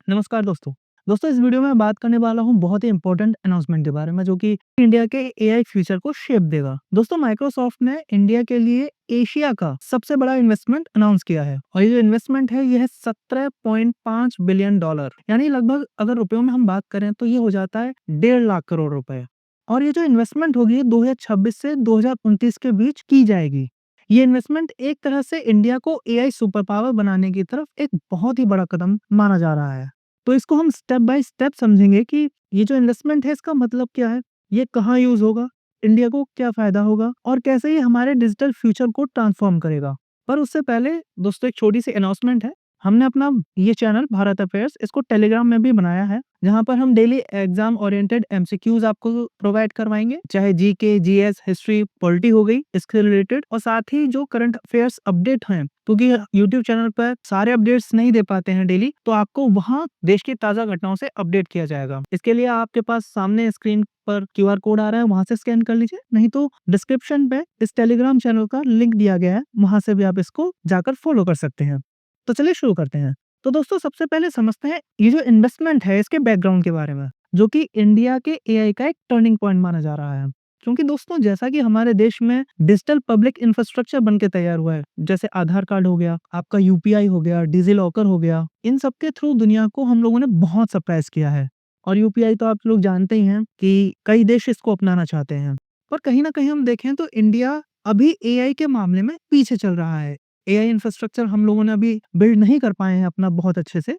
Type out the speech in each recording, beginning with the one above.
नमस्कार दोस्तों। दोस्तों इस वीडियो में मैं बात करने वाला हूँ बहुत ही इम्पोर्टेंट अनाउंसमेंट के बारे में जो कि इंडिया के एआई फ्यूचर को शेप देगा। दोस्तों माइक्रोसॉफ्ट ने इंडिया के लिए एशिया का सबसे बड़ा इन्वेस्टमेंट अनाउंस किया है और ये जो इन्वेस्टमेंट है ये है 17.5 बिलियन डॉलर, यानी लगभग अगर रुपयों में हम बात करें तो ये हो जाता है 1.5 लाख करोड़ रुपए। और ये जो इन्वेस्टमेंट होगी 2026 से 2029 के बीच की जाएगी। ये इन्वेस्टमेंट एक तरह से इंडिया को एआई सुपर पावर बनाने की तरफ एक बहुत ही बड़ा कदम माना जा रहा है। तो इसको हम स्टेप बाय स्टेप समझेंगे कि ये जो इन्वेस्टमेंट है इसका मतलब क्या है, ये कहाँ यूज होगा, इंडिया को क्या फायदा होगा और कैसे ये हमारे डिजिटल फ्यूचर को ट्रांसफॉर्म करेगा। पर उससे पहले दोस्तों एक छोटी सी अनाउंसमेंट है। हमने अपना ये चैनल भारत अफेयर्स इसको टेलीग्राम में भी बनाया है, जहां पर हम डेली एग्जाम ओरिएंटेड एमसीक्यूज आपको प्रोवाइड करवाएंगे, चाहे जीके, जीएस, हिस्ट्री, पॉलिटी हो गई इसके रिलेटेड, और साथ ही जो करंट अफेयर्स अपडेट हैं, क्योंकि यूट्यूब चैनल पर सारे अपडेट्स नहीं दे पाते हैं डेली, तो आपको वहां देश की ताजा घटनाओं से अपडेट किया जाएगा। इसके लिए आपके पास सामने स्क्रीन पर क्यूआर कोड आ रहा है, वहां से स्कैन कर लीजिए, नहीं तो डिस्क्रिप्शन पे इस टेलीग्राम चैनल का लिंक दिया गया है, वहां से भी आप इसको जाकर फॉलो कर सकते हैं। तो चलिए शुरू करते हैं। तो दोस्तों सबसे पहले समझते हैं ये जो इन्वेस्टमेंट है इसके बैकग्राउंड के बारे में, जो कि इंडिया के एआई का एक टर्निंग पॉइंट माना जा रहा है। क्योंकि दोस्तों जैसा कि हमारे देश में डिजिटल पब्लिक इंफ्रास्ट्रक्चर बन के तैयार हुआ है, जैसे आधार कार्ड हो गया, आपका यूपीआई हो गया, डिजी लॉकर हो गया, इन सब के थ्रू दुनिया को हम लोगों ने बहुत सरप्राइज किया है। और यूपीआई तो आप लोग जानते ही हैं कि कई देश इसको अपनाना चाहते हैं। पर कहीं ना कहीं हम देखें तो इंडिया अभी एआई के मामले में पीछे चल रहा है। एआई इंफ्रास्ट्रक्चर हम लोगों ने अभी बिल्ड नहीं कर पाए हैं अपना बहुत अच्छे से।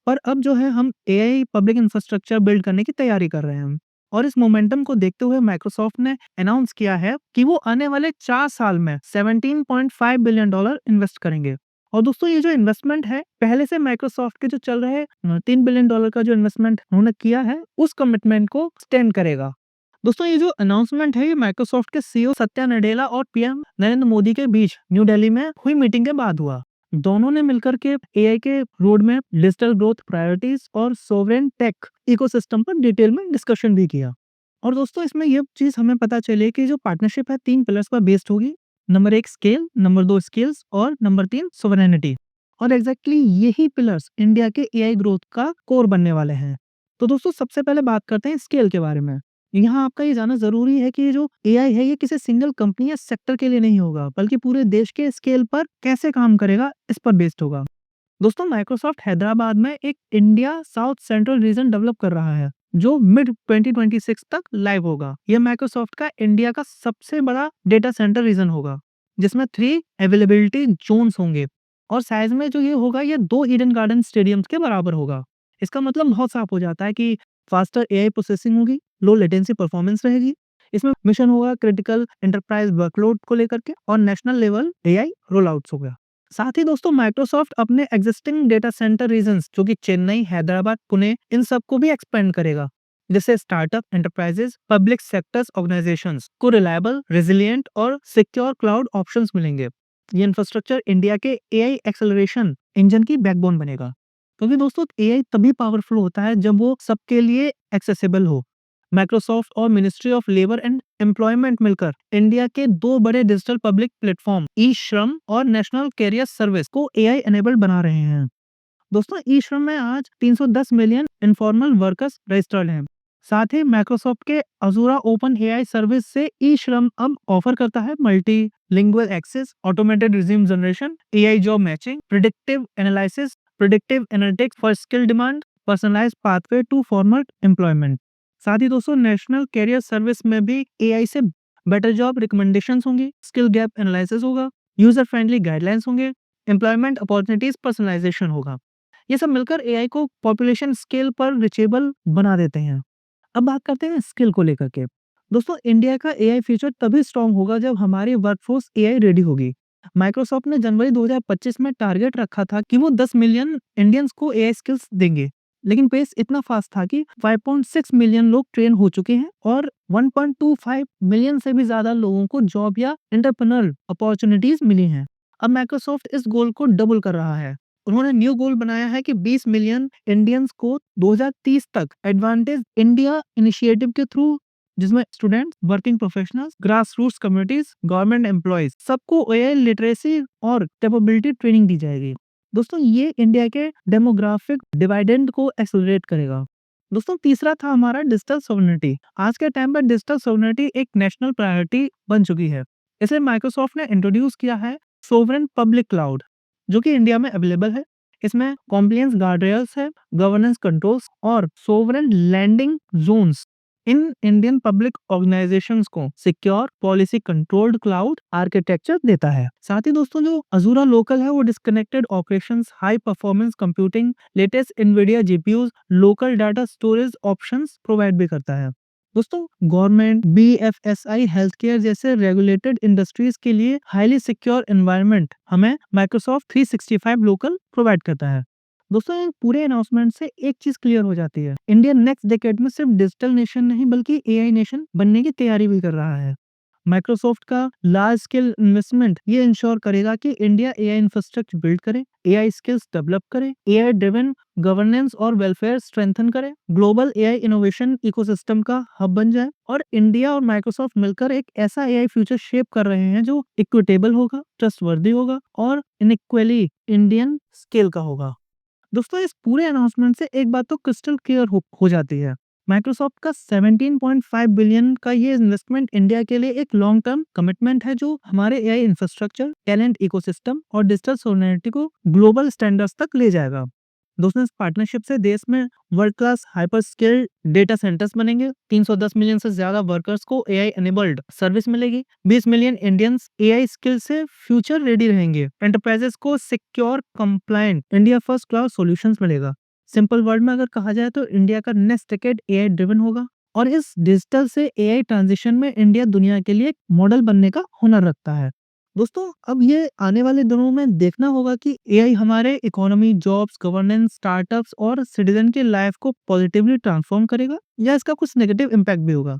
पर अब जो है हम एआई पब्लिक इंफ्रास्ट्रक्चर बिल्ड करने की तैयारी कर रहे हैं। और इस मोमेंटम को देखते हुए माइक्रोसॉफ्ट ने अनाउंस किया है कि वो आने वाले 4 साल में 17.5 बिलियन डॉलर इन्वेस्ट करेंगे। और दोस्तों ये जो इन्वेस्टमेंट है पहले से माइक्रोसॉफ्ट के जो चल रहे 3 बिलियन डॉलर का जो इन्वेस्टमेंट उन्होंने किया है उस कमिटमेंट को स्टैंड करेगा। दोस्तों ये जो अनाउंसमेंट है ये माइक्रोसॉफ्ट के सीईओ सत्या नडेला और पीएम नरेंद्र मोदी के बीच न्यू दिल्ली में हुई मीटिंग के बाद हुआ। दोनों ने मिलकर के एआई के road map, digital growth priorities और सोवरेन टेक इकोसिस्टम पर डिटेल में डिस्कशन भी किया। और दोस्तों इसमें ये चीज हमें पता चली कि जो पार्टनरशिप है 3 पिलर्स पर बेस्ड होगी। नंबर 1 स्केल, नंबर 2 स्किल्स और नंबर 3 सोवरेनिटी। और एग्जैक्टली यही पिलर्स इंडिया के एआई ग्रोथ का कोर बनने वाले हैं। तो दोस्तों सबसे पहले बात करते हैं स्केल के बारे में। यहाँ आपका ये जानना जरूरी है कि ये जो एआई है ये किसी सिंगल कंपनी या सेक्टर के लिए नहीं होगा, बल्कि पूरे देश के स्केल पर कैसे काम करेगा इस पर बेस्ड होगा। दोस्तों माइक्रोसॉफ्ट हैदराबाद में एक India south central region develop कर रहा है, जो मिड 2026 तक लाइव होगा। यह माइक्रोसॉफ्ट का इंडिया का सबसे बड़ा डेटा सेंटर रीजन होगा, जिसमें 3 अवेलेबिलिटी जोन्स होंगे। और साइज में जो ये होगा ये 2 ईडन गार्डन स्टेडियम्स के बराबर होगा। इसका मतलब बहुत साफ हो जाता है कि फास्टर एआई प्रोसेसिंग होगी, लो लेटेंसी परफॉर्मेंस रहेगी। इसमें मिशन होगा क्रिटिकल एंटरप्राइज वर्कलोड को लेकर के, और national level AI rollouts हो गया। साथ ही दोस्तों माइक्रोसॉफ्ट अपने एग्जिस्टिंग डेटा सेंटर रीजन्स जो कि चेन्नई, हैदराबाद, पुणे, इन सबको भी एक्सपेंड करेगा, जिससे startup, enterprises, public sectors organisations को रिलायबल, रेजिलिएंट और सिक्योर क्लाउड ऑप्शंस मिलेंगे। ये इंफ्रास्ट्रक्चर इंडिया के एआई एक्सेलरेशन इंजन की बैकबोन बनेगा। क्योंकि दोस्तों एआई तभी पावरफुल होता है जब वो सबके लिए एक्सेसिबल हो। माइक्रोसॉफ्ट और ministry of labour and employment मिलकर इंडिया के 2 बड़े डिजिटल पब्लिक प्लेटफॉर्म ई श्रम और नेशनल कैरियर सर्विस को एआई एनेबल्ड बना रहे हैं। दोस्तों ई श्रम में आज 310 मिलियन इनफॉर्मल वर्कर्स रजिस्टर्ड हैं। साथ ही माइक्रोसॉफ्ट के अजूरा ओपन एआई सर्विस से ई श्रम अब ऑफर करता है multilingual access, automated resume generation, AI job matching, predictive analysis, predictive analytics for skill demand, personalised pathway to formal employment. साथ ही दोस्तों नेशनल कैरियर सर्विस में भी एआई से बेटर जॉब रिकमेंडेशंस होंगी, स्किल गैप एनालिसिस होगा, user friendly guidelines होंगे, employment opportunities personalisation होगा। ये सब मिलकर एआई को पॉपुलेशन स्केल पर रिचेबल बना देते हैं। अब बात करते हैं स्किल को लेकर के। दोस्तों इंडिया का एआई फ्यूचर तभी स्ट्रांग होगा जब हमारी वर्कफोर्स एआई रेडी होगी। माइक्रोसॉफ्ट ने जनवरी 2025 में टारगेट रखा था कि वो 10 मिलियन इंडियंस को एआई स्किल्स देंगे, लेकिन पेस इतना फास्ट था कि 5.6 मिलियन लोग ट्रेन हो चुके हैं और 1.25 मिलियन से भी ज्यादा लोगों को जॉब या एंटरप्रेन्योर अपॉर्चुनिटीज मिली हैं। अब माइक्रोसॉफ्ट इस गोल को डबल कर रहा है। उन्होंने न्यू गोल बनाया है कि 20 मिलियन इंडियंस को 2030 तक एडवांटेज इंडिया इनिशिएटिव के थ्रू, जिसमें students, working professionals, grass roots communities, government employees, सबको एआई लिटरेसी और कैपेबिलिटी ट्रेनिंग दी जाएगी। दोस्तों ये इंडिया के डेमोग्राफिक डिवाइडेंड को एक्सेलरेट करेगा। दोस्तों तीसरा था हमारा डिजिटल सोवरेनिटी। आज के टाइम पर डिजिटल सोवरेनिटी एक नेशनल प्रायोरिटी बन चुकी है। इसे माइक्रोसॉफ्ट ने इंट्रोड्यूस किया है सोवरेन पब्लिक क्लाउड, जो कि इंडिया में अवेलेबल है। इसमें कॉम्प्लायंस गार्डरेल्स है, गवर्नेंस कंट्रोल्स और sovereign landing zones in Indian public organisations को secure policy controlled cloud architecture देता है। साथ ही दोस्तों जो अजूरा लोकल है वो disconnected operations, high performance computing, latest Nvidia GPUs, local data storage options provide भी करता है। दोस्तों गवर्नमेंट, बीएफएसआई, हेल्थ केयर जैसे रेगुलेटेड इंडस्ट्रीज के लिए हाईली सिक्योर एनवायरनमेंट हमें माइक्रोसॉफ्ट 365 लोकल प्रोवाइड करता है। दोस्तों इन पूरे अनाउंसमेंट से एक चीज क्लियर हो जाती है, इंडिया नेक्स्ट डेकेड में सिर्फ डिजिटल नेशन नहीं बल्कि एआई नेशन बनने की तैयारी भी कर रहा है। माइक्रोसॉफ्ट का लार्ज स्केल इन्वेस्टमेंट ये इंश्योर करेगा कि इंडिया एआई इंफ्रास्ट्रक्चर बिल्ड करे, एआई स्किल्स डेवलप करे, एआई ड्रिवन गवर्नेंस और वेलफेयर स्ट्रेंथन करे, ग्लोबल एआई इनोवेशन इकोसिस्टम का हब बन जाए और इंडिया और माइक्रोसॉफ्ट मिलकर एक ऐसा एआई फ्यूचर शेप कर रहे हैं जो इक्विटेबल होगा, ट्रस्टवर्दी होगा और इनइक्वली इंडियन स्केल का होगा। दोस्तों इस पूरे अनाउंसमेंट से एक बात तो क्रिस्टल क्लियर हो जाती है, माइक्रोसॉफ्ट का 17.5 बिलियन का ये इन्वेस्टमेंट इंडिया के लिए एक लॉन्ग टर्म कमिटमेंट है जो हमारे एआई इंफ्रास्ट्रक्चर, टैलेंट इकोसिस्टम और डिजिटल सोवरेनिटी को ग्लोबल स्टैंडर्ड्स तक ले जाएगा। दोस्तों इस पार्टनरशिप से देश में world class hyper skilled data centres बनेंगे, 310 मिलियन से ज्यादा वर्कर्स को एआई एनेबल्ड सर्विस मिलेगी, 20 मिलियन इंडियंस एआई स्किल से फ्यूचर रेडी रहेंगे, एंटरप्राइजेस को secure compliant India first cloud solutions मिलेगा। सिंपल वर्ड में अगर कहा जाए तो इंडिया का नेक्स्ट डेकेड एआई ड्रिवन होगा और इस डिजिटल से एआई ट्रांजिशन में इंडिया दुनिया के लिए एक मॉडल बनने का हुनर रखता है। दोस्तों अब ये आने वाले दिनों में देखना होगा कि एआई हमारे इकोनॉमी, जॉब्स, गवर्नेंस, स्टार्टअप्स और सिटीजन की लाइफ को पॉजिटिवली ट्रांसफॉर्म करेगा या इसका कुछ नेगेटिव इम्पैक्ट भी होगा।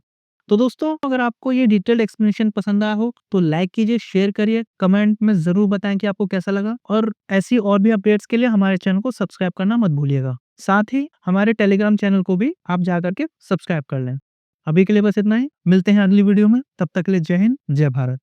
तो दोस्तों अगर आपको ये डिटेल्ड एक्सप्लेनेशन पसंद आया हो तो लाइक कीजिए, शेयर करिए, कमेंट में जरूर बताएं कि आपको कैसा लगा और ऐसी और भी अपडेट्स के लिए हमारे चैनल को सब्सक्राइब करना मत भूलिएगा। साथ ही हमारे टेलीग्राम चैनल को भी आप जा करके सब्सक्राइब कर लें। अभी के लिए बस इतना ही, मिलते हैं अगली वीडियो में, तब तक के लिए जय हिंद, जय भारत।